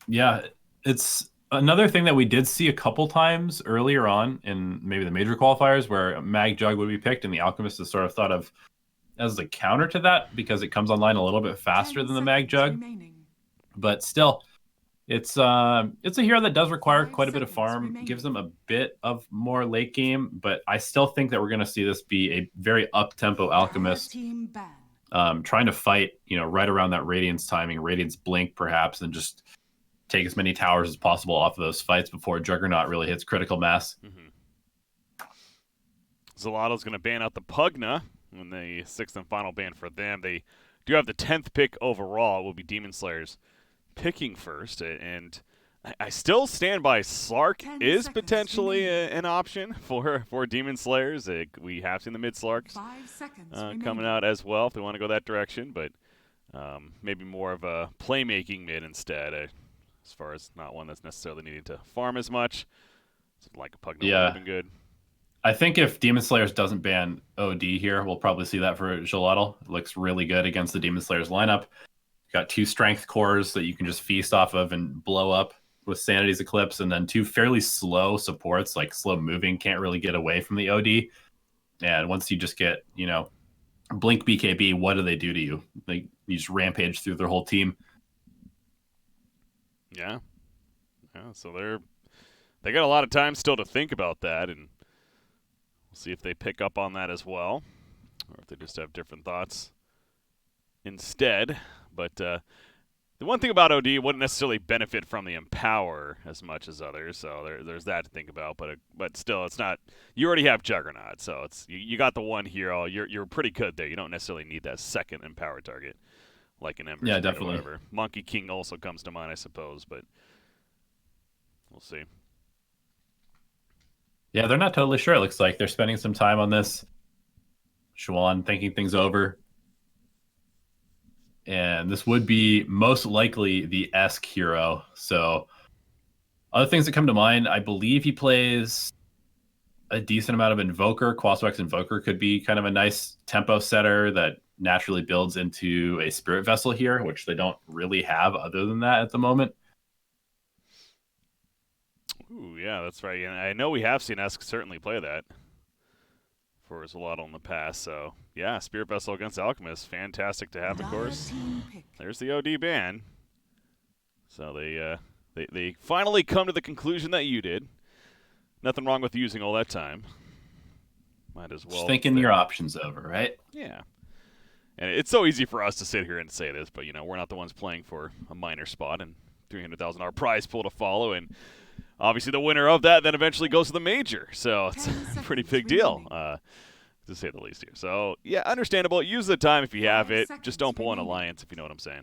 Yeah, it's another thing that we did see a couple times earlier on in maybe the major qualifiers where Mag Jug would be picked and the Alchemist is sort of thought of as a counter to that because it comes online a little bit faster 10 than the Mag seconds Jug. remaining. But still, it's a hero that does require 5 quite a bit of seconds farm, gives remaining. them a bit of more late game, but I still think that we're going to see this be a very up tempo Red Alchemist, team ban. trying to fight, right around that Radiance timing, Radiance blink perhaps, and just take as many towers as possible off of those fights before Juggernaut really hits critical mass. Mm-hmm. Xolotl going to ban out the Pugna in the sixth and final ban for them. They do have the 10th pick overall. It will be Demon Slayers picking first, and I still stand by Slark is potentially an option for Demon Slayers. We have seen the mid Slarks 5 seconds coming out as well if they want to go that direction, but maybe more of a playmaking mid instead, as far as not one that's necessarily needing to farm as much. Something like a Pugna would have Yeah, been good. I think if Demon Slayers doesn't ban OD here, we'll probably see that for Xolotl. It looks really good against the Demon Slayers lineup. Got two strength cores that you can just feast off of and blow up with Sanity's Eclipse, and then two fairly slow supports, like slow moving, can't really get away from the OD. And once you just get, Blink BKB, what do they do to you? You just rampage through their whole team. Yeah. So they got a lot of time still to think about that, and we'll see if they pick up on that as well, or if they just have different thoughts instead. But the one thing about OD wouldn't necessarily benefit from the Empower as much as others, so there's that to think about. But still, it's not. You already have Juggernaut, so it's you got the one hero. You're pretty good there. You don't necessarily need that second Empower target like an Ember Yeah, Spirit or definitely. whatever. Monkey King also comes to mind, I suppose, but we'll see. Yeah, they're not totally sure. It looks like they're spending some time on this. Xuan thinking things over. And this would be most likely the Esk hero. So, other things that come to mind, I believe he plays a decent amount of Invoker. Quaswex Invoker could be kind of a nice tempo setter that naturally builds into a Spirit Vessel here, which they don't really have other than that at the moment. Ooh, yeah, that's right. And I know we have seen Esk certainly play that for Xolotl in the past. So, yeah, Spirit Vessel against Alchemist. Fantastic to have, of course. There's the OD ban. So they finally come to the conclusion that you did. Nothing wrong with using all that time. Might as well. Just thinking your options over, right? Yeah. And it's so easy for us to sit here and say this, but, we're not the ones playing for a minor spot and $300,000 prize pool to follow. And obviously the winner of that then eventually goes to the major. So it's a pretty big deal, to say the least here. So, yeah, understandable. Use the time if you have it. Just don't pull an alliance, if you know what I'm saying.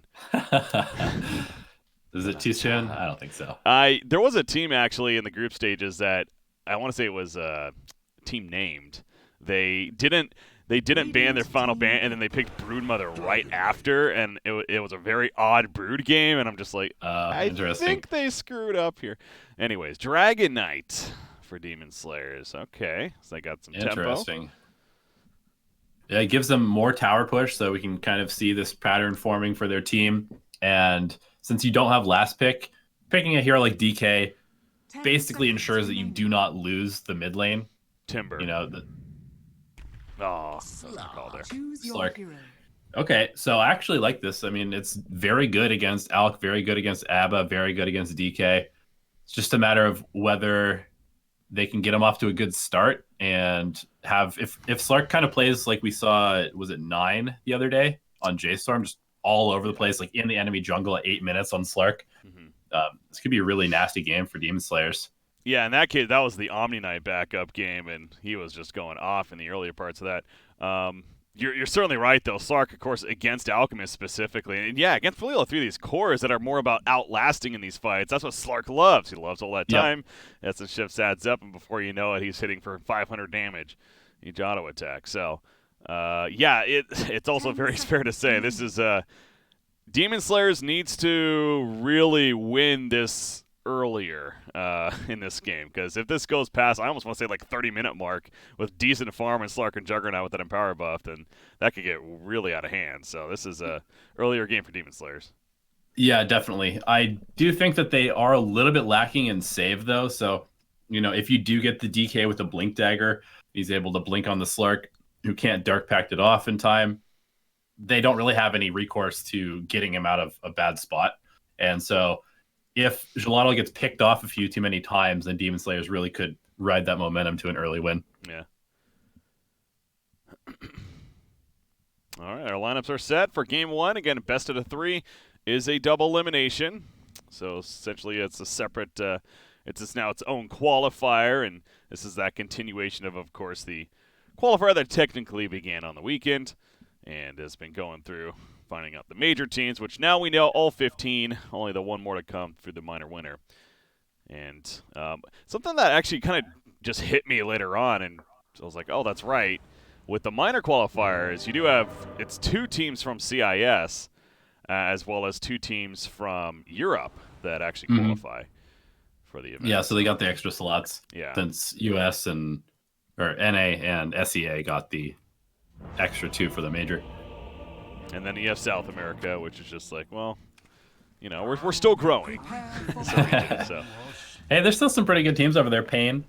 Is it too soon? I don't think so. There was a team actually in the group stages that I want to say it was team named. They didn't ban their final ban, and then they picked Broodmother right after, and it was a very odd Brood game, and I'm just like, I think they screwed up here. Anyways, Dragon Knight for Demon Slayers. Okay, so they got some interesting. tempo. Yeah, it gives them more tower push, so we can kind of see this pattern forming for their team. And since you don't have last pick, picking a hero like DK basically ensures that you do not lose the mid lane. Timber. Slark. Okay, so I actually like this. I mean, it's very good against Alk, very good against Abba, very good against DK. It's just a matter of whether they can get him off to a good start and have if Slark kind of plays like we saw, was it 9 the other day on J-Storm, just all over the place, like in the enemy jungle at 8 minutes on Slark. This could be a really nasty game for Demon Slayers. Yeah, in that case, that was the Omni Knight backup game, and he was just going off in the earlier parts of that. You're certainly right, though. Slark, of course, against Alchemist specifically. And yeah, against Falila, through these cores that are more about outlasting in these fights. That's what Slark loves. He loves all that time. As the shift adds up, and before you know it, he's hitting for 500 damage each auto attack. So, yeah, it's also very fair to say this is Demon Slayers needs to really win this earlier in this game, because if this goes past, I almost want to say like 30-minute mark with decent farm and Slark and Juggernaut with that Empower buff, then that could get really out of hand. So this is a earlier game for Demon Slayers. Yeah, definitely. I do think that they are a little bit lacking in save, though. So, if you do get the DK with the Blink Dagger, he's able to blink on the Slark, who can't Dark Pact it off in time. They don't really have any recourse to getting him out of a bad spot. And so, if Xolotl gets picked off a few too many times, then Demon Slayers really could ride that momentum to an early win. Yeah. All right, our lineups are set for game one. Again, best of the three is a double elimination. So essentially, it's a separate. It's just now its own qualifier, and this is that continuation of course, the qualifier that technically began on the weekend and has been going through finding out the major teams, which now we know all 15. Only the one more to come through the minor winner. And something that actually kind of just hit me later on, and I was like, oh, that's right. With the minor qualifiers, you do have it's 2 teams from CIS as well as 2 teams from Europe that actually qualify for the event. Yeah, so they got the extra slots. Yeah. Since US and or NA and SEA got the extra 2 for the major. And then you have South America, which is just like, well, we're still growing. So. Hey, there's still some pretty good teams over there. Pain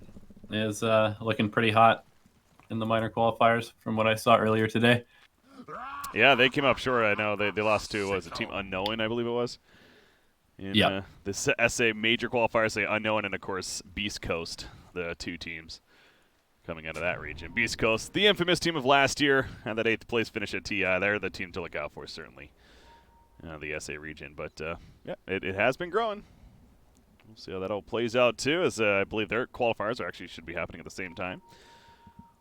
is looking pretty hot in the minor qualifiers from what I saw earlier today. Yeah, they came up short. I know they lost to, what was it, Team Unknown, I believe it was. In the SA major qualifiers, the Unknown, and of course Beast Coast, the 2 teams coming out of that region. Beast Coast, the infamous team of last year, and that 8th place finish at TI. They're the team to look out for, certainly, the SA region. But yeah, it has been growing. We'll see how that all plays out too, as I believe their qualifiers should be happening at the same time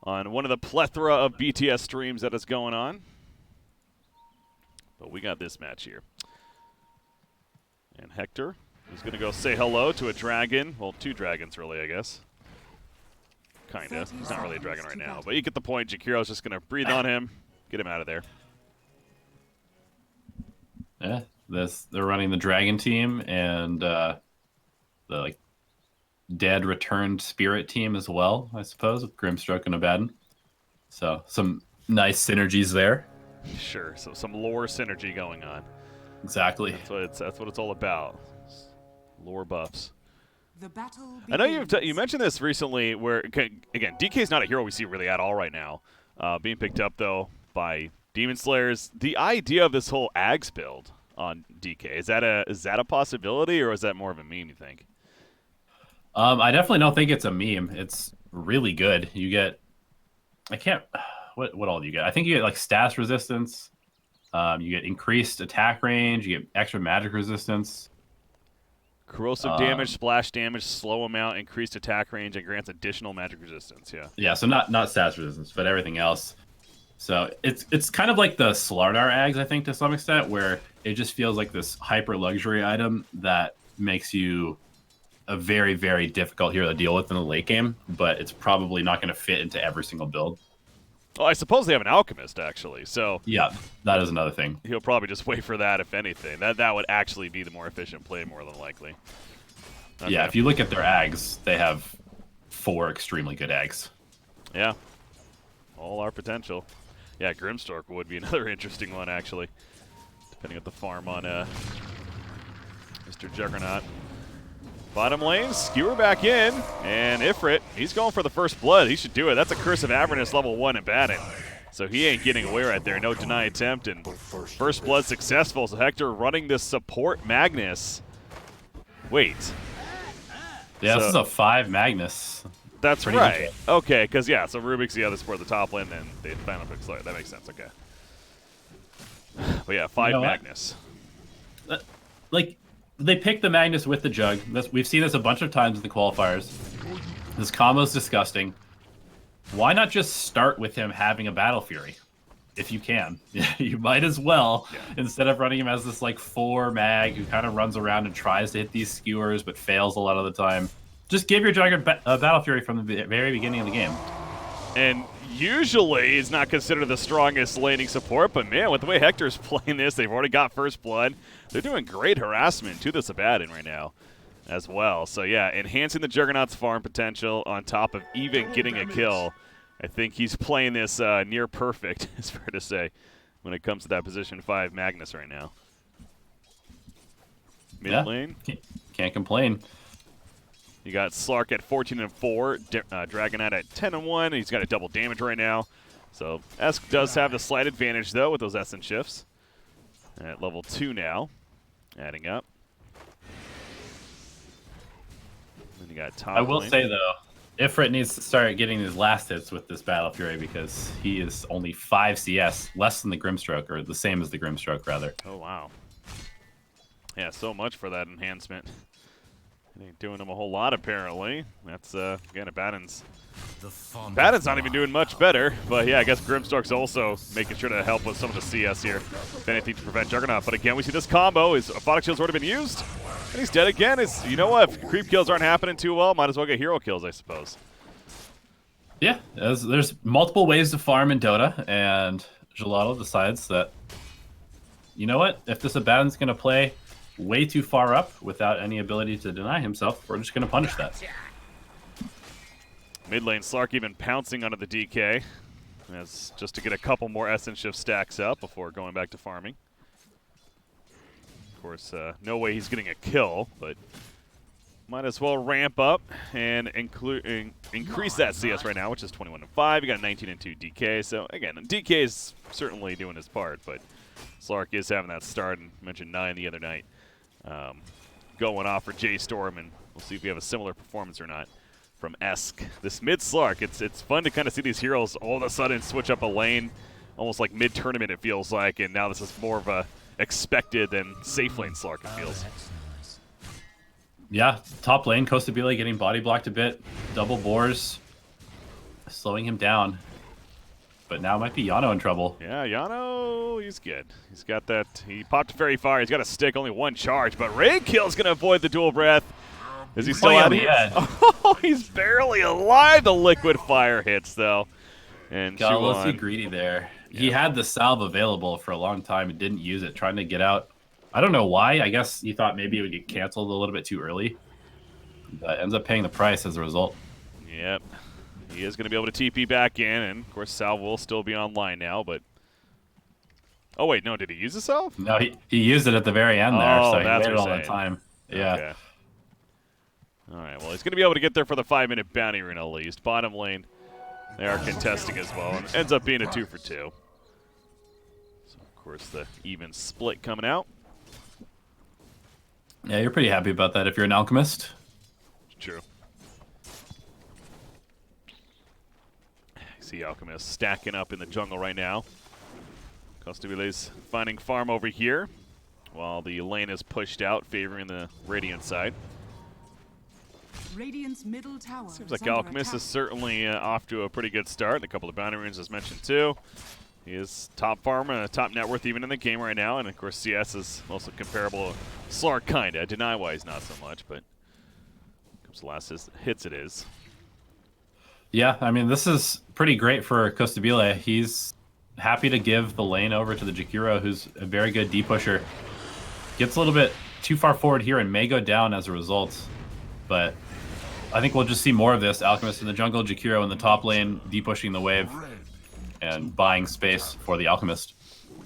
on one of the plethora of BTS streams that is going on. But we got this match here. And Hector is going to go say hello to a dragon. Well, 2 dragons, really, I guess. Kind of. He's not really a dragon right now. But you get the point. Jakiro's just going to breathe on him, get him out of there. Yeah, they're running the dragon team and the dead returned spirit team as well, I suppose, with Grimstroke and Abaddon. So some nice synergies there. Sure. So some lore synergy going on. Exactly. That's what it's all about. Lore buffs. The battle I know you mentioned this recently where, again, DK's not a hero we see really at all right now. Being picked up, though, by Demon Slayers. The idea of this whole Ags build on DK, is that a possibility, or is that more of a meme, you think? I definitely don't think it's a meme. It's really good. You get... What all do you get? I think you get, like, status resistance. You get increased attack range. You get extra magic resistance. Corrosive damage, splash damage, slow amount, increased attack range, and grants additional magic resistance. Yeah. Yeah, so not status resistance, but everything else. So it's kind of like the Slardar Ags, I think, to some extent, where it just feels like this hyper luxury item that makes you a very, very difficult hero to deal with in the late game, but it's probably not going to fit into every single build. Well, I suppose they have an alchemist, actually. So yeah, that is another thing. He'll probably just wait for that, if anything. That would actually be the more efficient play, more than likely. Okay. Yeah, if you look at their Ags, they have 4 extremely good Ags. Yeah, all our potential. Yeah, Grimstork would be another interesting one, actually, depending on the farm on Mr. Juggernaut. Bottom lane, Skewer back in, and Ifrit, he's going for the first blood. He should do it. That's a Curse of Avernus level 1 in Batten. So he ain't getting away right there. No deny attempt, and first blood successful. So Hector running this support Magnus. Wait. Yeah, this is a 5 Magnus. That's right. Okay, because, yeah, so Rubik's the other support the top lane, and they final pick Slayer. That makes sense, okay. But yeah, 5 Magnus. Like, they pick the Magnus with the Jug. We've seen this a bunch of times in the qualifiers. This combo's disgusting. Why not just start with him having a Battle Fury? If you can. You might as well, instead of running him as this, like, 4 mag who kind of runs around and tries to hit these skewers but fails a lot of the time. Just give your Jug a Battle Fury from the very beginning of the game. And usually he's not considered the strongest laning support, but man, with the way Hector's playing this, they've already got first blood. They're doing great harassment to this Abaddon right now as well. So yeah, enhancing the Juggernaut's farm potential on top of even getting a kill. I think he's playing this near perfect, it's fair to say, when it comes to that position 5 Magnus right now. Mid lane. Can't complain. You got Slark at 14-4, Dragonite at 10-1. He's got a double damage right now. So Esk does have the slight advantage, though, with those Essence shifts. At level 2 now, adding up. Then you got top I will lane. say, though, Ifrit needs to start getting his last hits with this Battle Fury because he is only 5 CS, less than the Grimstroke, or the same as the Grimstroke, rather. Oh, wow. Yeah, so much for that enhancement. It ain't doing him a whole lot, apparently. That's, again, a Baden's not even doing much better, but yeah, I guess Grimstroke's also making sure to help with some of the CS here, if anything, to prevent Juggernaut. But again, we see this combo. His Aphotic Shield's already been used, and he's dead again. You know what? If creep kills aren't happening too well, might as well get hero kills, I suppose. Yeah, there's multiple ways to farm in Dota, and Xolotl decides that, you know what? If this Abaddon's going to play way too far up without any ability to deny himself, we're just going to punish that. Mid lane, Slark even pouncing onto the DK, as just to get a couple more Essence Shift stacks up before going back to farming. Of course, no way he's getting a kill, but might as well ramp up and increase that CS right now, which is 21-5. You got 19-2 DK, so again, DK is certainly doing his part, but Slark is having that start, and mentioned 9 the other night. Going off for J-Storm, and we'll see if we have a similar performance or not from Esk. This mid Slark, it's fun to kind of see these heroes all of a sudden switch up a lane, almost like mid-tournament it feels like, and now this is more of a expected than safe lane Slark, it feels. Yeah, top lane, Costabile getting body blocked a bit, double boars, slowing him down. But now might be Yano in trouble. Yeah, Yano, he's good. He's got that, he popped a Fairy Fire, he's got a stick, only 1 charge, but Raid Kill's gonna avoid the dual breath. Is he still out here? Oh, he's barely alive. The liquid fire hits, though. And got a little too greedy there. Yeah. He had the salve available for a long time and didn't use it, trying to get out. I don't know why. I guess he thought maybe it would get canceled a little bit too early. But ends up paying the price as a result. Yep. He is going to be able to TP back in, and of course salve will still be online now, but... Oh, wait, no, did he use the salve? No, he used it at the very end there, so he waited all the time. Yeah. Okay. All right, well, he's going to be able to get there for the 5-minute bounty rune at least. Bottom lane, they are contesting as well, and ends up being a 2 for 2. So, of course, the even split coming out. Yeah, you're pretty happy about that if you're an alchemist. True. See Alchemist stacking up in the jungle right now. Costabile's finding farm over here, while the lane is pushed out, favoring the Radiant side. Radiant's middle tower Seems like Alchemist is certainly off to a pretty good start. A couple of bounty runes as mentioned too. He is top farmer and a top net worth even in the game right now, and of course CS is also comparable to Slark kinda. Deny-wise not so much, but comes the last hits it is. Yeah, I mean this is pretty great for Costabile. He's happy to give the lane over to the Jakiro, who's a very good D-pusher. Gets a little bit too far forward here and may go down as a result, but I think we'll just see more of this. Alchemist in the jungle, Jakiro in the top lane, de-pushing the wave, and buying space for the Alchemist.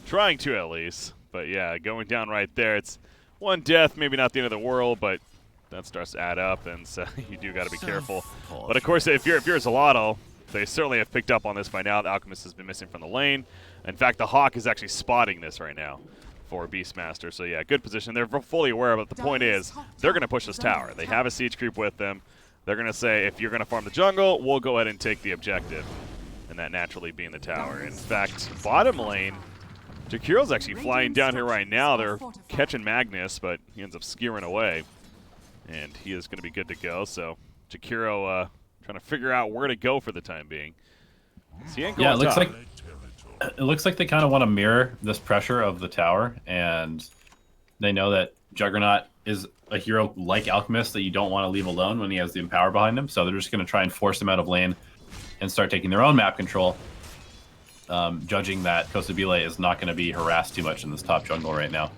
Trying to, at least. But yeah, going down right there. It's 1 death, maybe not the end of the world, but that starts to add up, and so you do got to be careful. But of course, if you're Xolotl, they certainly have picked up on this by now. The Alchemist has been missing from the lane. In fact, the Hawk is actually spotting this right now for Beastmaster. So yeah, good position. They're fully aware, but the point is, they're going to push this tower. They have a siege creep with them. They're going to say, if you're going to farm the jungle, we'll go ahead and take the objective. And that naturally being the tower. In fact, bottom lane, Jakiro's actually flying down here right now. They're catching Magnus, but he ends up skewering away. And he is going to be good to go. So Jakiro trying to figure out where to go for the time being. So he ain't going top. It looks like they kind of want to mirror this pressure of the tower, and they know that Juggernaut is a hero like Alchemist that you don't want to leave alone when he has the Empower behind him, so they're just going to try and force him out of lane and start taking their own map control, judging that Costabile is not going to be harassed too much in this top jungle right now.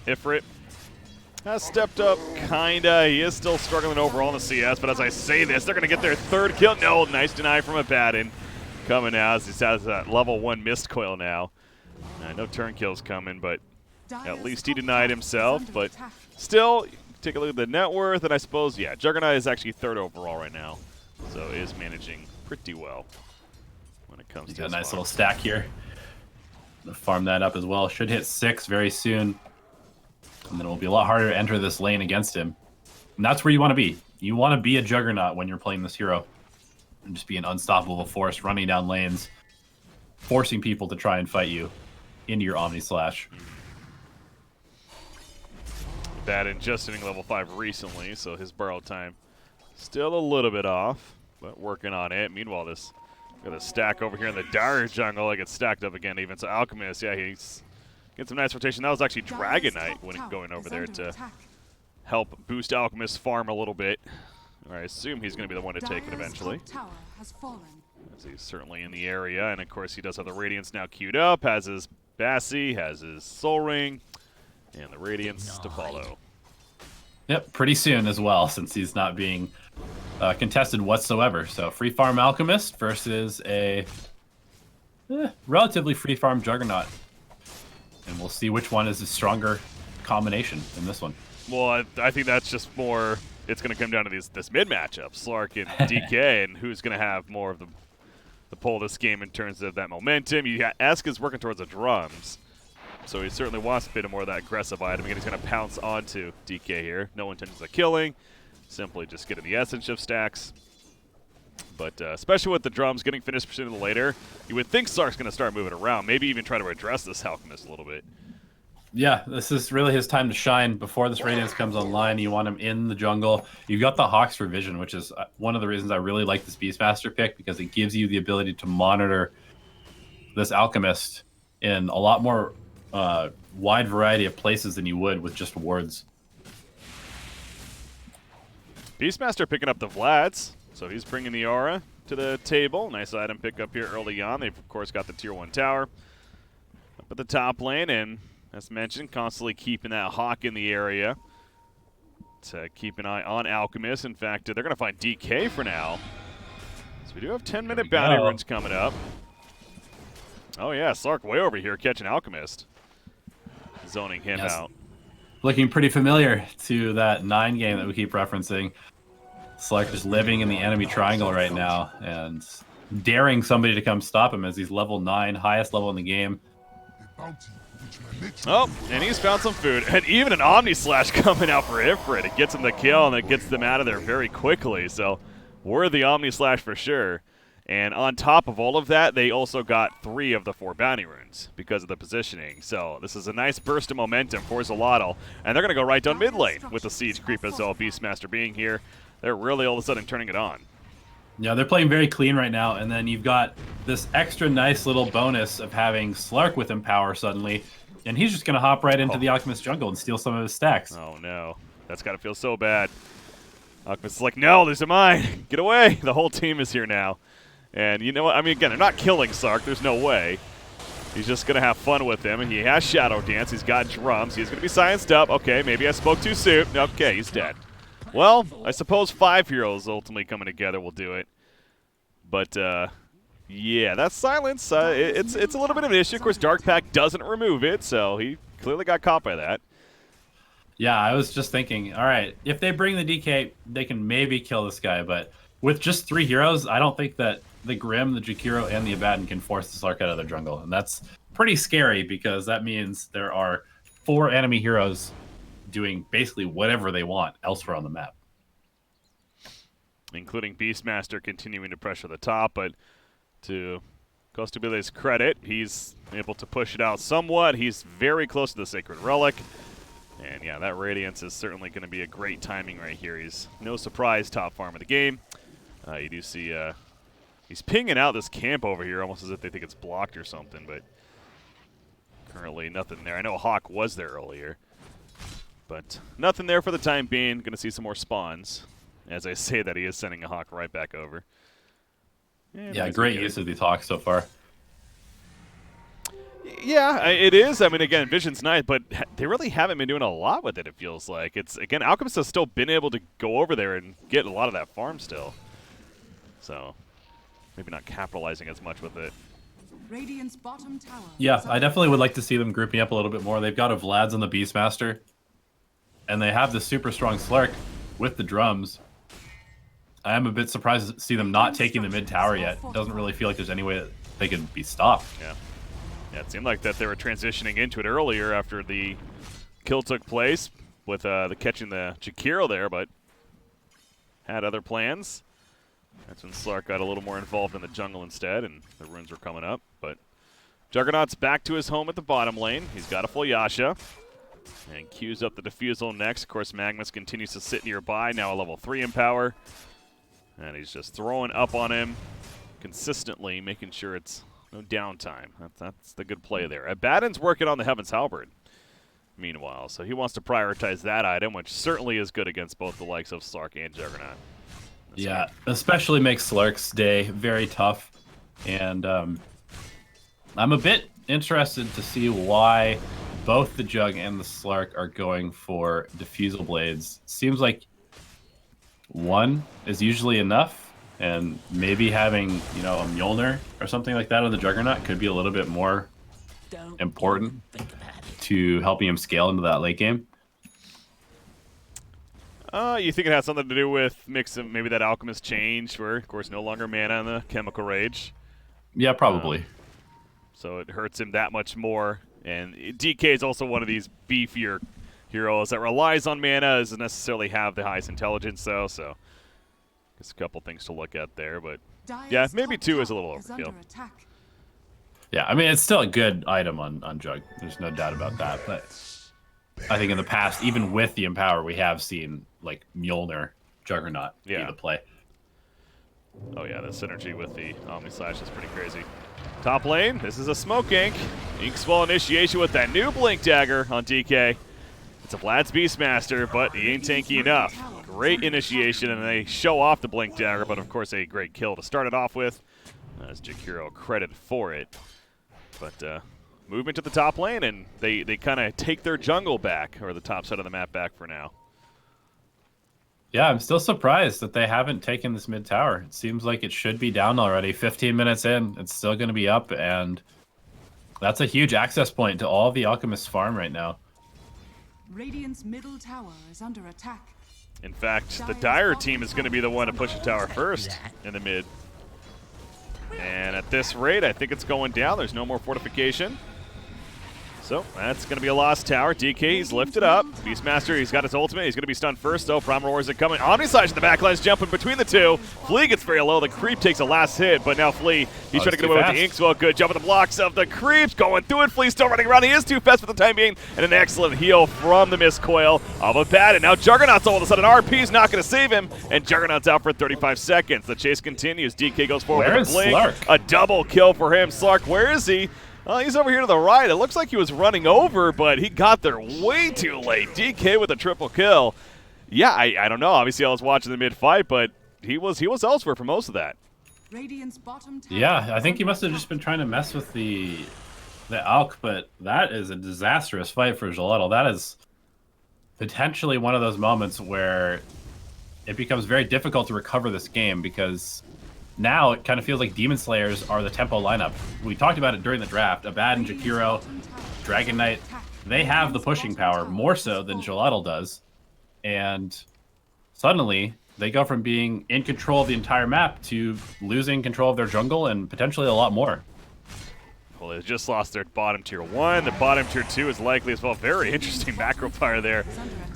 Ifrit has stepped up, kinda. He is still struggling overall in the CS, but as I say this, they're going to get their 3rd kill. No, nice deny from Abaddon coming out as he has that level 1 Mist Coil now. And no turn kills coming, but at least he denied himself. But still, take a look at the net worth, and I suppose, yeah, Juggernaut is actually 3rd overall right now, so is managing pretty well when it comes to a nice farm. little stack here. Farm that up as well. Should hit 6 very soon, and then it will be a lot harder to enter this lane against him. And that's where you want to be. You want to be a Juggernaut when you're playing this hero, and just be an unstoppable force running down lanes, forcing people to try and fight you into your Omni Slash. Baden just hitting level 5 recently, so his borrow time still a little bit off, but working on it. Meanwhile, this got a stack over here in the dire jungle. I get stacked up again even. So Alchemist, yeah, he's getting some nice rotation. That was actually Dragon Knight when going over there to help boost Alchemist's farm a little bit. Or I assume he's going to be the one to take it eventually. As he's certainly in the area, and of course he does have the Radiance now queued up, has his Bassi, has his Soul Ring, and the Radiance to follow. Yep, pretty soon as well, since he's not being contested whatsoever. So free farm Alchemist versus a relatively free farm Juggernaut. And we'll see which one is a stronger combination in this one. Well, I think that's just more, it's going to come down to this mid matchup, Slark and DK, and who's going to have more of the pull of this game in terms of that momentum. You got Eska's working towards the drums, so he certainly wants a bit more of that aggressive item. Again, he's going to pounce onto DK here. No intentions of killing, simply just getting the essence shift stacks. But especially with the drums getting finished sooner than later, you would think Slark's going to start moving around, maybe even try to address this Alchemist a little bit. Yeah, this is really his time to shine before this Radiance comes online. You want him in the jungle. You've got the Hawks for Vision, which is one of the reasons I really like this Beastmaster pick, because it gives you the ability to monitor this Alchemist in a lot more wide variety of places than you would with just wards. Beastmaster picking up the Vlads, so he's bringing the aura to the table. Nice item pick up here early on. They've, of course, got the Tier 1 tower up at the top lane, and as mentioned, constantly keeping that Hawk in the area to keep an eye on Alchemist. In fact, they're going to find DK for now. So we do have 10-minute bounty runs coming up. Oh yeah, Slark way over here catching Alchemist. Zoning him out. Looking pretty familiar to that 9 game that we keep referencing. Slark just living in the enemy triangle right now and daring somebody to come stop him as he's level 9, highest level in the game. Oh, and he's found some food. And even an Omni Slash coming out for Ifrit. It gets him the kill, and it gets them out of there very quickly. So, worthy Omni Slash for sure. And on top of all of that, they also got 3 of the 4 bounty runes because of the positioning. So, this is a nice burst of momentum for Xolotl. And they're going to go right down mid lane with the siege creep as well. Beastmaster being here. They're really all of a sudden turning it on. Yeah, they're playing very clean right now, and then you've got this extra nice little bonus of having Slark with Empower suddenly, and he's just going to hop right into the Alchemist jungle and steal some of his stacks. Oh no, that's got to feel so bad. Alchemist is like, no, these are mine. Get away. The whole team is here now. And you know what? I mean, again, they're not killing Slark. There's no way. He's just going to have fun with him, and he has Shadow Dance. He's got drums. He's going to be scienced up. Okay, maybe I spoke too soon. Okay, he's dead. Well, I suppose 5 heroes ultimately coming together will do it. But, yeah, that silence, it's a little bit of an issue. Of course, Dark Pact doesn't remove it, so he clearly got caught by that. Yeah, I was just thinking, all right, if they bring the DK, they can maybe kill this guy. But with just 3 heroes, I don't think that the Grim, the Jakiro, and the Abaddon can force the Slark out of their jungle. And that's pretty scary because that means there are 4 enemy heroes doing basically whatever they want elsewhere on the map. Including Beastmaster continuing to pressure the top, but to Costabile's credit, he's able to push it out somewhat. He's very close to the Sacred Relic. And yeah, that Radiance is certainly going to be a great timing right here. He's no surprise top farm of the game. You do see he's pinging out this camp over here almost as if they think it's blocked or something, but currently nothing there. I know Hawk was there earlier, but nothing there for the time being. Going to see some more spawns. As I say that, he is sending a Hawk right back over. Yeah, great use of these Hawks so far. Yeah, it is. I mean, again, Vision's nice, but they really haven't been doing a lot with it, it feels like. It's, again, Alchemist has still been able to go over there and get a lot of that farm still. So, maybe not capitalizing as much with it. Radiant's bottom tower. Yeah, I definitely would like to see them grouping up a little bit more. They've got a Vlad's on the Beastmaster, and they have the super strong Slark with the drums. I am a bit surprised to see them not taking the mid tower yet. It doesn't really feel like there's any way that they could be stopped. Yeah. Yeah, it seemed like that they were transitioning into it earlier after the kill took place with the catching the Jakiro there, but had other plans. That's when Slark got a little more involved in the jungle instead, and the runes were coming up. But Juggernaut's back to his home at the bottom lane. He's got a full Yasha. And queues up the Diffusal next. Of course, Magnus continues to sit nearby, now a level 3 in power. And he's just throwing up on him consistently, making sure it's no downtime. That's the good play there. Abaddon's working on the Heaven's Halberd, meanwhile, so he wants to prioritize that item, which certainly is good against both the likes of Slark and Juggernaut. Yeah, especially makes Slark's day very tough. And I'm a bit interested to see why both the Jug and the Slark are going for Diffusal Blades. Seems like one is usually enough, and maybe having, you know, a Mjolnir or something like that on the Juggernaut could be a little bit more important to helping him scale into that late game. You think it has something to do with maybe that Alchemist change, where, of course, no longer mana on the Chemical Rage? Yeah, probably. So it hurts him that much more. And DK is also one of these beefier heroes that relies on mana, doesn't necessarily have the highest intelligence, though. So just a couple things to look at there. But yeah, maybe 2 is a little overkill. Yeah, I mean, it's still a good item on Jug. There's no doubt about that. But I think in the past, even with the Empower, we have seen, like, Mjolnir, Juggernaut be the play. Oh, yeah, the synergy with the Omni Slash is pretty crazy. Top lane, this is a Smoke Ink. Inkswell initiation with that new Blink Dagger on DK. It's a Vlad's Beastmaster, but he ain't tanky enough. Great initiation, and they show off the Blink Dagger, but of course a great kill to start it off with. As Jakiro credit for it. But movement to the top lane, and they kind of take their jungle back, or the top side of the map back for now. Yeah, I'm still surprised that they haven't taken this mid tower. It seems like it should be down already. 15 minutes in, it's still going to be up, and that's a huge access point to all of the Alchemist's farm right now. Radiant's middle tower is under attack. In fact, the Dire team is going to be the one to push the tower first in the mid. And at this rate, I think it's going down. There's no more fortification. So that's going to be a lost tower. DK, he's lifted up. Beastmaster, he's got his ultimate. He's going to be stunned first, though. Primal Roars are coming. Omnislash in the back line's jumping between the two. Flea gets very low. The creep takes a last hit, but now Flea, he's trying to get away with the Inkswell. Good jump at the blocks of the creeps. Going through it. Flea still running around. He is too fast for the time being. And an excellent heal from the Mist Coil of Abaddon. Now Juggernaut's all of a sudden. RP's not going to save him, and Juggernaut's out for 35 seconds. The chase continues. DK goes forward with a blink. Slark? A double kill for him. Slark, where is he? He's over here to the right. It looks like he was running over, but he got there way too late. DK with a triple kill. Yeah, I don't know. Obviously, I was watching the mid-fight, but he was elsewhere for most of that. Yeah, I think he must have just been trying to mess with the Alk, but that is a disastrous fight for Xolotl. That is potentially one of those moments where it becomes very difficult to recover this game, because now it kind of feels like Demon Slayers are the tempo lineup. We talked about it during the draft. Abaddon, Jakiro, Dragon Knight, they have the pushing power more so than Xolotl does. And suddenly, they go from being in control of the entire map to losing control of their jungle and potentially a lot more. Well, they just lost their bottom tier 1. The bottom tier 2 is likely as well. Very interesting macro fire there.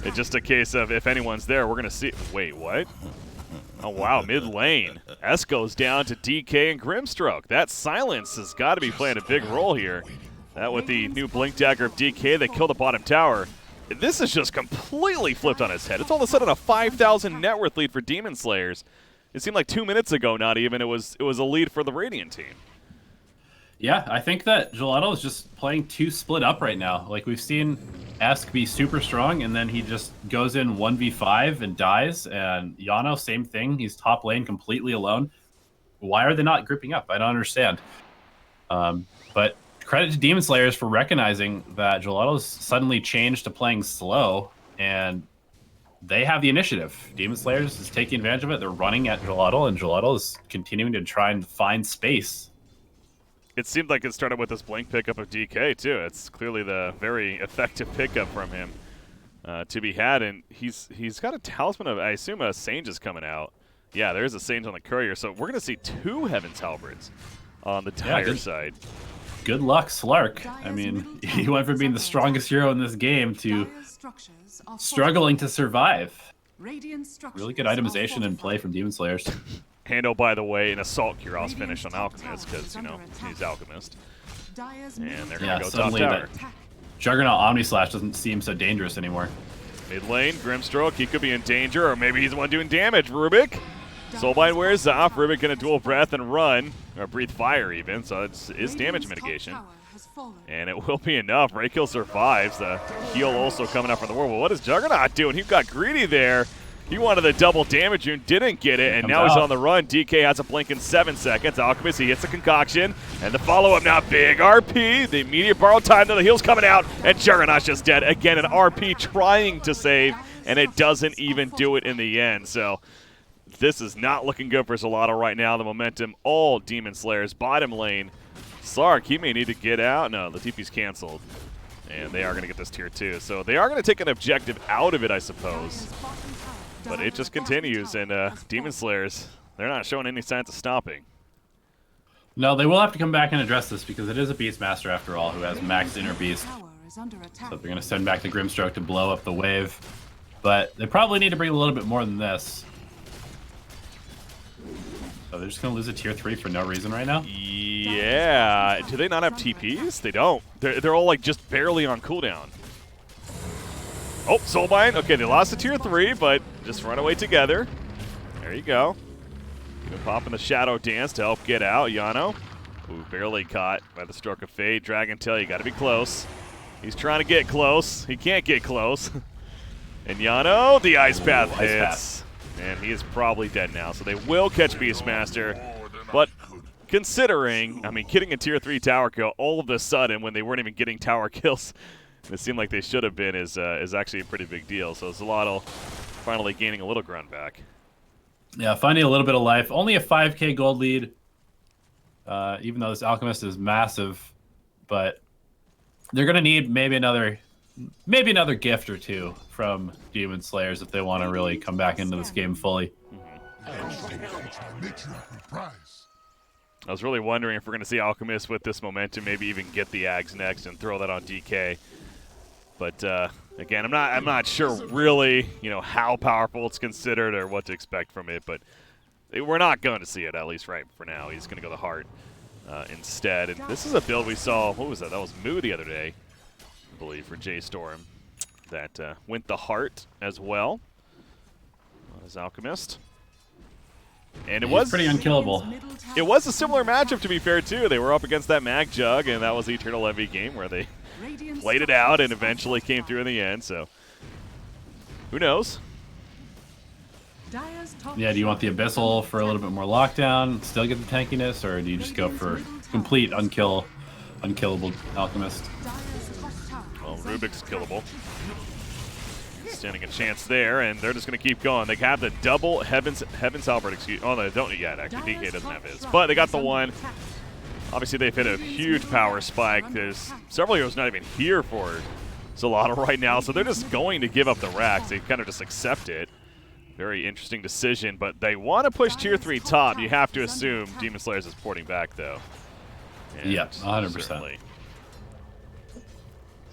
It's just a case of if anyone's there, we're going to see. Wait, what? Oh, wow, mid lane. S goes down to DK and Grimstroke. That silence has got to be playing a big role here. That with the new Blink Dagger of DK, they kill the bottom tower. This is just completely flipped on its head. It's all of a sudden a 5,000 net worth lead for Demon Slayers. It seemed like 2 minutes ago, not even, it was a lead for the Radiant team. Yeah, I think that Xolotl is just playing too split up right now. Like, we've seen Esk be super strong, and then he just goes in 1v5 and dies. And Yano, same thing. He's top lane completely alone. Why are they not grouping up? I don't understand. But credit to Demon Slayers for recognizing that Xolotl has suddenly changed to playing slow, and they have the initiative. Demon Slayers is taking advantage of it. They're running at Xolotl, and Xolotl is continuing to try and find space. It seemed like it started with this blink pickup of DK too. It's clearly the very effective pickup from him to be had, and he's got a talisman of, I assume, a Sage is coming out. Yeah, there is a Sage on the courier, so we're gonna see 2 Heaven's Halberds on the dire side. Good luck, Slark. I mean, he went from being the strongest hero in this game to struggling to survive. Really good itemization and play from Demon Slayers. Handle, by the way, an Assault Cuirass finish on Alchemist because, you know, he's Alchemist. And they're going to go top tower. Juggernaut Omnislash doesn't seem so dangerous anymore. Mid lane, Grimstroke, he could be in danger, or maybe he's the one doing damage. Rubik. Soulbind wears off. Rubik going to dual breath and run, or breathe fire even, so it's damage mitigation. And it will be enough. Raykill survives. The heal also coming up from the Warble. What is Juggernaut doing? He got greedy there. He wanted the double damage and didn't get it, and now he's on the run. DK has a blink in 7 seconds. Alchemist, he hits the concoction, and the follow-up now, big RP. The immediate borrow time, though, the heal's coming out, and Juggernaut's just dead. Again, an RP trying to save, and it doesn't even do it in the end. So this is not looking good for Xolotl right now. The momentum, all Demon Slayers. Bottom lane, Slark, he may need to get out. No, the TP's canceled, and they are going to get this tier 2. So they are going to take an objective out of it, I suppose. But it just continues, and Demon Slayers, they're not showing any signs of stopping. No, they will have to come back and address this because it is a Beastmaster after all who has max Inner Beast. So they're going to send back the Grimstroke to blow up the wave. But they probably need to bring a little bit more than this. So they're just going to lose a tier 3 for no reason right now? Yeah. Do they not have TPs? They don't. They're all like just barely on cooldown. Oh, Soulbind. Okay, they lost to tier 3, but just run away together. There you go. Even popping the Shadow Dance to help get out. Yano. Ooh, barely caught by the Stroke of Fate. Dragon Tail, you got to be close. He's trying to get close. He can't get close. And Yano, the Ice Path hits. And he is probably dead now, so they will catch Beastmaster. But considering, I mean, getting a tier 3 tower kill all of a sudden when they weren't even getting tower kills, it seemed like they should have been, is actually a pretty big deal. So Xolotl finally gaining a little ground back. Yeah, finding a little bit of life. Only a 5k gold lead, even though this Alchemist is massive. But they're going to need maybe another gift or two from Demon Slayers if they want to really come back into this game fully. I was really wondering if we're going to see Alchemist with this momentum maybe even get the Ags next and throw that on DK. But again, I'm not sure really, you know, how powerful it's considered or what to expect from it. But we're not going to see it, at least right for now. He's going to go the Heart instead. And this is a build we saw. What was that? That was Moo the other day, I believe, for J-Storm. That went the Heart as well as Alchemist. And it was pretty unkillable. It was a similar matchup, to be fair, too. They were up against that Mag Jug, and that was the Eternal Envy game where they played it out and eventually came through in the end. So, who knows? Yeah, do you want the Abyssal for a little bit more lockdown, still get the tankiness, or do you just go for complete unkillable Alchemist? Well, Rubik's killable. Standing a chance there, and they're just going to keep going. They have the double Heaven's Halberd, Oh, they don't yet, actually. DK doesn't have his. But they got the one. Obviously, they've hit a huge power spike. There's several heroes not even here for Xolotl right now, so they're just going to give up the racks. They kind of just accept it. Very interesting decision, but they want to push tier 3 top. You have to assume Demon Slayers is porting back, though. Yeah, 100%.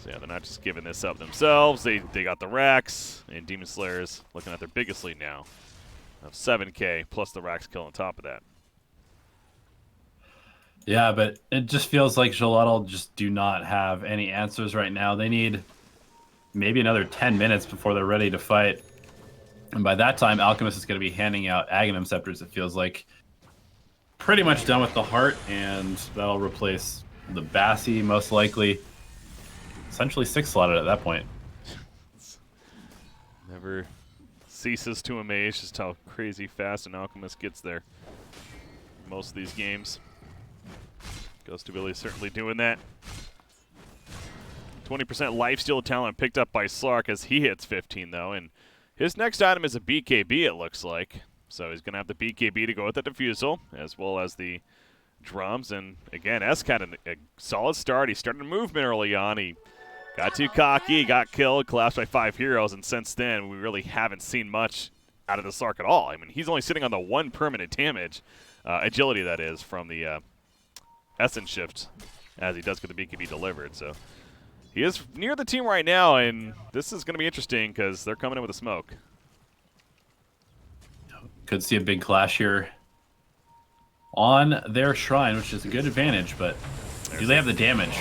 So yeah, they're not just giving this up themselves. They got the racks, and Demon Slayers looking at their biggest lead now of 7k plus the racks kill on top of that. Yeah, but it just feels like Xolotl just do not have any answers right now. They need maybe another 10 minutes before they're ready to fight. And by that time, Alchemist is going to be handing out Aghanim Scepters, it feels like. Pretty much done with the Heart, and that'll replace the Bassi, most likely. Essentially 6-slotted at that point. Never ceases to amaze just how crazy fast an Alchemist gets there. Most of these games. Ghost of Billy certainly doing that. 20% lifesteal talent picked up by Slark as he hits 15, though. And his next item is a BKB, it looks like. So he's going to have the BKB to go with the Diffusal, as well as the drums. And again, S had a solid start. He started movement early on. He got too cocky, got killed, collapsed by 5 heroes, and since then we really haven't seen much out of the Slark at all. I mean, he's only sitting on the 1 permanent damage, agility that is, from the Essence Shift, as he does get the BKB delivered. So he is near the team right now, and this is going to be interesting because they're coming in with a smoke. Could see a big clash here on their shrine, which is a good advantage, but do they have the damage?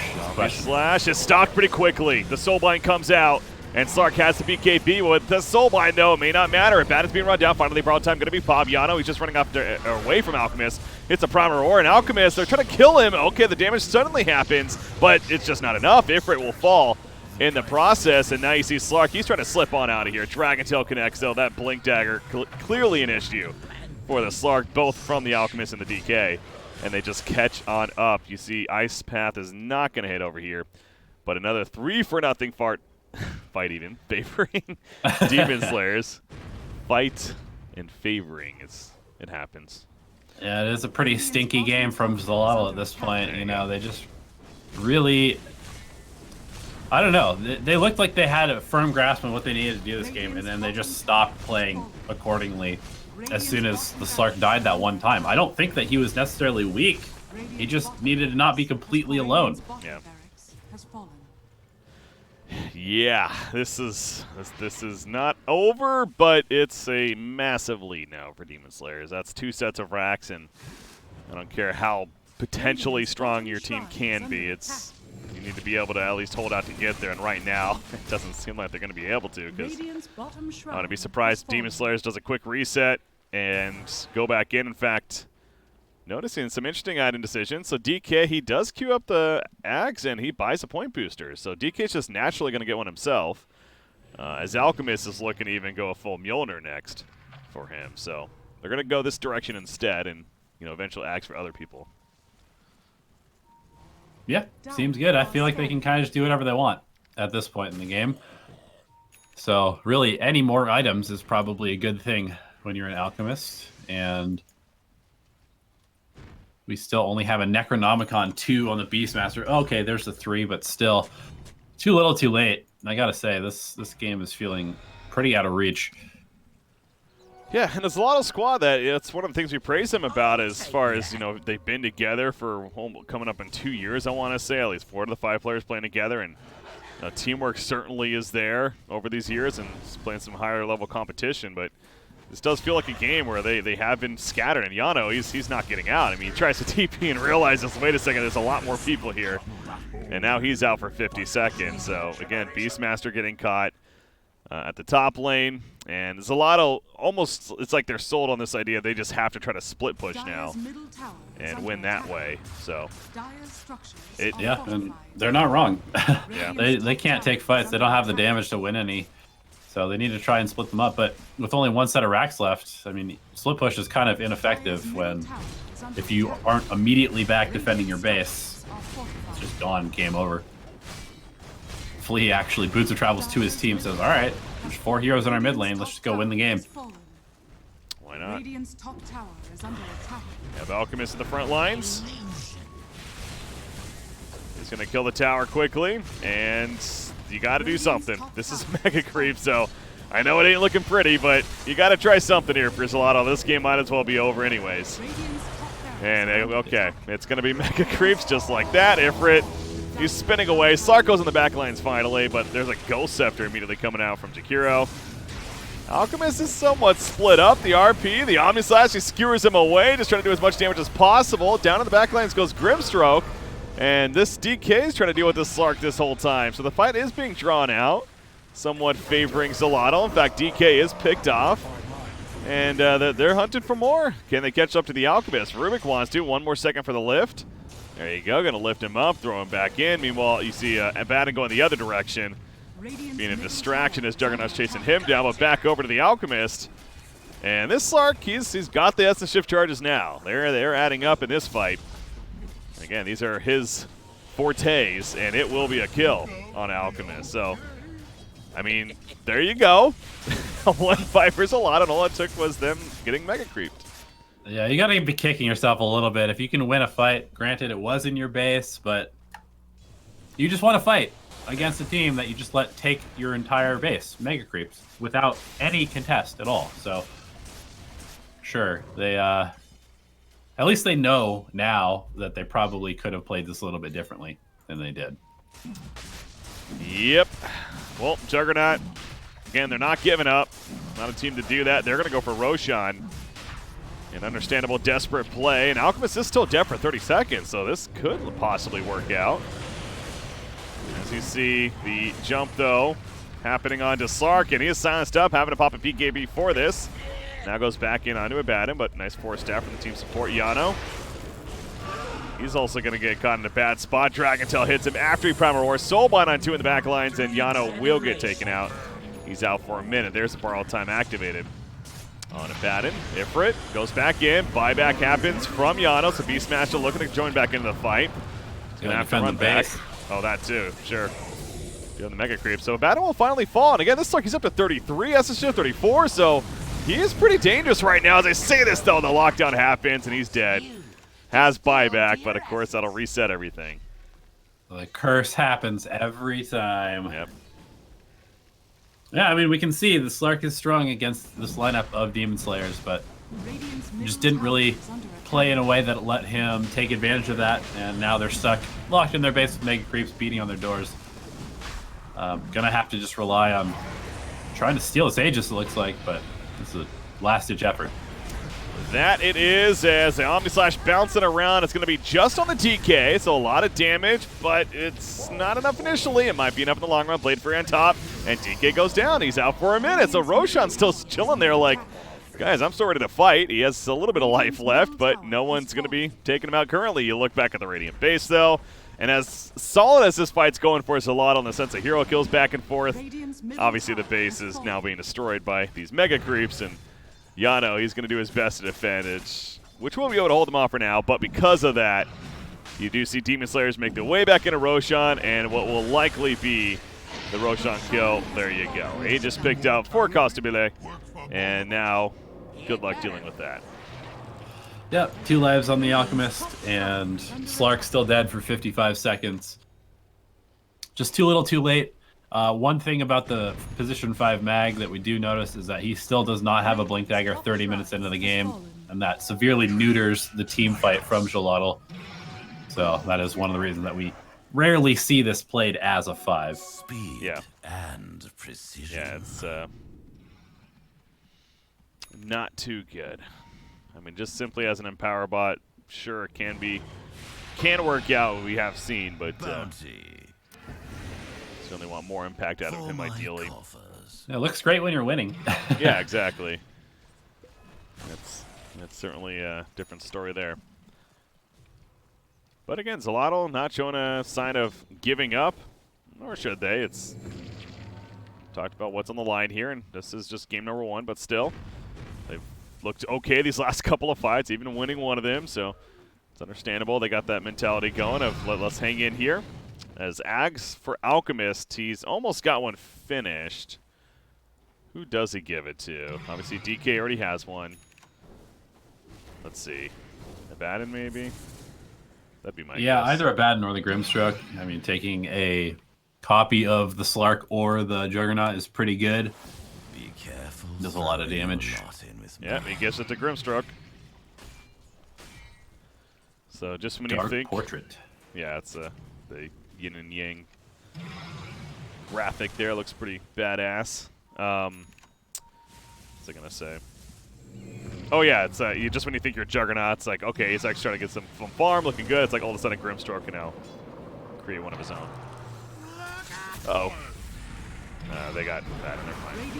Slash is stocked pretty quickly. The Soulbind comes out, and Slark has the BKB. With the Soulbind, though, it may not matter. Bat is being run down. Finally, Brawl time going to be Fabiano. He's just running away from Alchemist. Hits a Primal Roar, and Alchemist, they're trying to kill him. Okay, the damage suddenly happens, but it's just not enough. Ifrit will fall in the process, and now you see Slark. He's trying to slip on out of here. Dragon Tail connects, though. That Blink Dagger clearly an issue for the Slark, both from the Alchemist and the DK. And they just catch on up. You see Ice Path is not going to hit over here. But another 3-for-0 fight even, favoring Demon Slayers. Fight and favoring, it happens. Yeah, it is a pretty stinky game from Xolotl at this point. You know, they just really, I don't know. They looked like they had a firm grasp on what they needed to do this game, and then they just stopped playing accordingly as soon as the Slark died that one time. I don't think that he was necessarily weak. He just needed to not be completely alone. Yeah. Yeah, this is not over, but it's a massive lead now for Demon Slayers. That's 2 sets of racks, and I don't care how potentially strong your team can be. You need to be able to at least hold out to get there, and right now it doesn't seem like they're going to be able to, because I'm going to be surprised if Demon Slayers does a quick reset and go back in. In fact, noticing some interesting item decisions. So DK, he does queue up the Ags, and he buys a point booster. So DK's just naturally going to get one himself, as Alchemist is looking to even go a full Mjolnir next for him. So they're going to go this direction instead, and eventually Ags for other people. Yeah, seems good. I feel like they can kind of just do whatever they want at this point in the game. So really, any more items is probably a good thing when you're an Alchemist. And we still only have a Necronomicon 2 on the Beastmaster. Okay, there's the 3, but still too little too late. I gotta say, this game is feeling pretty out of reach. Yeah, and there's a lot of squad that it's one of the things we praise them about, as far as, they've been together for coming up in 2 years, I want to say. At least 4 of the 5 players playing together, and teamwork certainly is there over these years, and playing some higher level competition. But this does feel like a game where they have been scattered, and Yano, he's not getting out. I mean, he tries to TP and realizes, wait a second, there's a lot more people here. And now he's out for 50 seconds. So, again, Beastmaster getting caught at the top lane. And there's a lot of, almost, it's like they're sold on this idea. They just have to try to split push now and win that way. So, yeah, and they're not wrong. Yeah. They can't take fights. They don't have the damage to win any. So they need to try and split them up. But with only 1 set of racks left, I mean, split push is kind of ineffective if you aren't immediately back defending your base. It's just gone, game over. Flea actually, Boots of Travels to his team, says, all right, there's 4 heroes in our mid lane. Let's just go win the game. Why not? You have Alchemist in the front lines. He's going to kill the tower quickly, and you got to do something. This is Mega Creep, so I know it ain't looking pretty, but you got to try something here for Xolotl. This game might as well be over anyways. And, okay, it's going to be Mega Creeps just like that. Ifrit, he's spinning away. Slark goes in the back lines finally, but there's a Ghost Scepter immediately coming out from Jakiro. Alchemist is somewhat split up. The RP, the Omni Slash, he skewers him away, just trying to do as much damage as possible. Down in the back lines goes Grimstroke, and this DK is trying to deal with this Slark this whole time. So the fight is being drawn out, somewhat favoring Xolotl. In fact, DK is picked off. And they're hunting for more. Can they catch up to the Alchemist? Rubik wants to. 1 more second for the lift. There you go. Going to lift him up, throw him back in. Meanwhile, you see Abaddon going the other direction. Being a distraction as Juggernaut's chasing him down, but back over to the Alchemist. And this Slark, he's got the Essence Shift charges now. They're adding up in this fight. Again, these are his fortes, and it will be a kill on Alchemist. So, I mean, there you go. 1 5 is a lot, and all it took was them getting Mega Creeped. Yeah, you gotta be kicking yourself a little bit. If you can win a fight, granted it was in your base, but you just want to fight against a team that you just let take your entire base, Mega Creeps, without any contest at all. So, sure, they at least they know now that they probably could have played this a little bit differently than they did. Yep. Well, Juggernaut, again, they're not giving up. Not a team to do that. They're going to go for Roshan. An understandable, desperate play. And Alchemist is still dead for 30 seconds, so this could possibly work out. As you see, the jump, though, happening onto Slark, and he is silenced up, having to pop a PKB for this. Now goes back in onto Abaddon, but nice force staff from the team support, Yano. He's also going to get caught in a bad spot. Dragon Tail hits him after he Primal Roar. Soulbind on 2 in the back lines, and Yano will get taken out. He's out for a minute. There's the borrow time activated. On Abaddon, Ifrit goes back in. Buyback happens from Yano, so Beastmaster looking to join back into the fight. He's going to have to run back. Oh, that too, sure. Doing the Mega Creep. So Abaddon will finally fall. And again, this Slark, he's up to 33, SSG 34, so he is pretty dangerous right now. As I say this, though, the lockdown happens, and he's dead. Has buyback, but of course that'll reset everything. The curse happens every time. Yep. Yeah, I mean, we can see the Slark is strong against this lineup of Demon Slayers, but just didn't really play in a way that let him take advantage of that, and now they're stuck, locked in their base with Mega Creeps beating on their doors. Gonna have to just rely on trying to steal his Aegis, it looks like, but it's a last-ditch effort. That it is, as the Omni-Slash bouncing around. It's going to be just on the DK, so a lot of damage, but it's not enough initially. It might be enough in the long run. Blade Fury on top, and DK goes down. He's out for a minute, so Roshan's still chilling there like, guys, I'm still ready to fight. He has a little bit of life left, but no one's going to be taking him out currently. You look back at the Radiant base, though, and as solid as this fight's going for Xolotl in the sense of hero kills back and forth, obviously the base is now being destroyed by these Mega Creeps, and Yano, he's going to do his best to defend it, which will be able to hold him off for now, but because of that, you do see Demon Slayers make their way back into Roshan, and what will likely be the Roshan kill. There you go. He just picked out for Costabile, and now good luck dealing with that. Yep, 2 lives on the Alchemist, and Slark still dead for 55 seconds. Just too little too late. One thing about the position 5 mag that we do notice is that he still does not have a Blink Dagger 30 minutes into the game, and that severely neuters the team fight from Xolotl. So that is one of the reasons that we rarely see this played as a 5. Speed and precision. Yeah, it's not too good. I mean, just simply as an Empower bot, sure, it can work out what we have seen, but certainly want more impact out of him ideally. It looks great when you're winning. Yeah, exactly. That's certainly a different story there. But again, Xolotl not showing a sign of giving up, nor should they. It's talked about what's on the line here, and this is just game number 1, but still, they've looked okay these last couple of fights, even winning one of them, so it's understandable. They got that mentality going of let's hang in here. As Ags for Alchemist, he's almost got one finished. Who does he give it to? Obviously, DK already has one. Let's see. Abaddon, maybe? That'd be my guess. Either Abaddon or the Grimstroke. I mean, taking a copy of the Slark or the Juggernaut is pretty good. Be careful. Does a lot of damage. Yeah, he gives it to Grimstroke. So just when you think... Portrait. Yeah, it's the yin and yang graphic there. Looks pretty badass. What's I gonna say? Oh yeah, it's you just when you think you're Juggernaut, it's like, okay, he's actually trying to get some from farm, looking good. It's like all of a sudden Grimstroke can now create one of his own. Uh-oh. They got that. Never mind.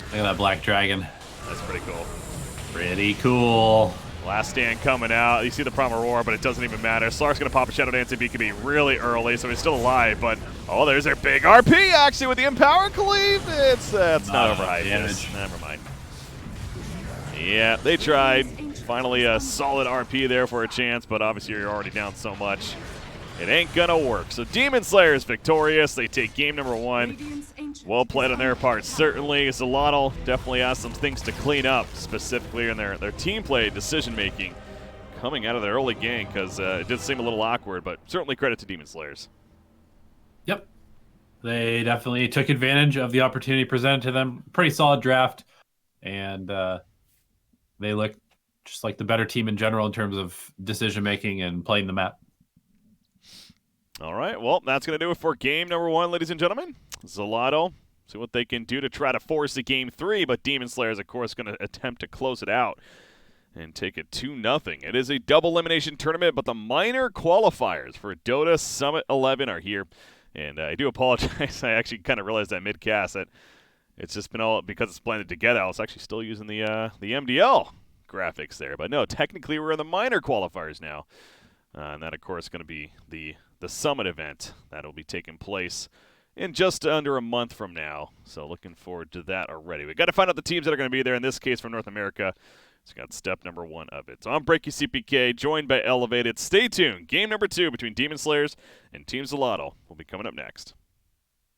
Look at that black dragon. That's pretty cool. Pretty cool. Last stand coming out. You see the Primal Roar, but it doesn't even matter. Slark's going to pop a Shadow Dance and BKB really early, so he's still alive. But, oh, there's their big RP, actually, with the Empower Cleave. It's not overhyped. Never mind. Yeah, they tried. Finally, a solid RP there for a chance, but obviously you're already down so much. It ain't gonna work. So Demon Slayer is victorious. They take game number 1. Radiant's Ancient Well played is on their under part, attack. certainly. Xolotl definitely has some things to clean up, specifically in their team play decision-making coming out of the early game, because it did seem a little awkward, but certainly credit to Demon Slayers. Yep. They definitely took advantage of the opportunity presented to them. Pretty solid draft, and they look just like the better team in general in terms of decision-making and playing the map. All right, well, that's going to do it for game number 1, ladies and gentlemen. Xolotl, see what they can do to try to force a game 3, but Demon Slayer is, of course, going to attempt to close it out and take it 2-0. It is a double elimination tournament, but the minor qualifiers for Dota Summit 11 are here. And I do apologize. I actually kind of realized that mid-cast that it's just been all because it's blended together. I was actually still using the MDL graphics there. But no, technically we're in the minor qualifiers now. And that, of course, is going to be the Summit event that will be taking place in just under a month from now. So looking forward to that already. We've got to find out the teams that are going to be there, in this case from North America. So got step number 1 of it. So I'm Breaky CPK, joined by Elevated. Stay tuned. Game number 2 between Demon Slayers and Team Xolotl will be coming up next.